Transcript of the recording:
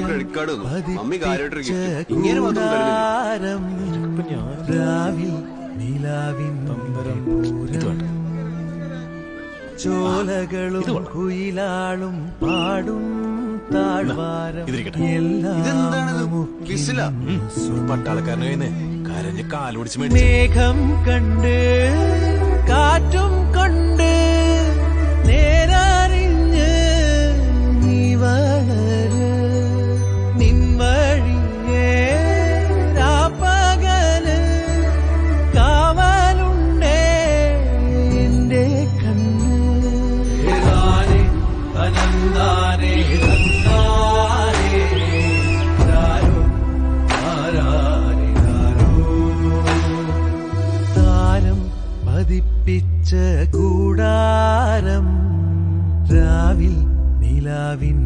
credit card mummy കാര്യമായിട്ട് ഇങ്ങനെ മാത്രം ചോലകളും കുയിലാളും പാടും താഴ്വാരം പട്ടാളക്കാരനെ കരഞ്ഞ് കാലുപിടിച്ച് മേഘം കണ്ട് കാറ്റും കൊണ്ട് നേരറിഞ്ഞ് നീ വളര് നിൻ വഴിയേ രാപ്പകല് കാവലുണ്ടേ എന്റെ കണ്ണ് അനന്താനേ പതിപ്പിച്ച കൂടാരം രാവിൽ നിലാവിൻ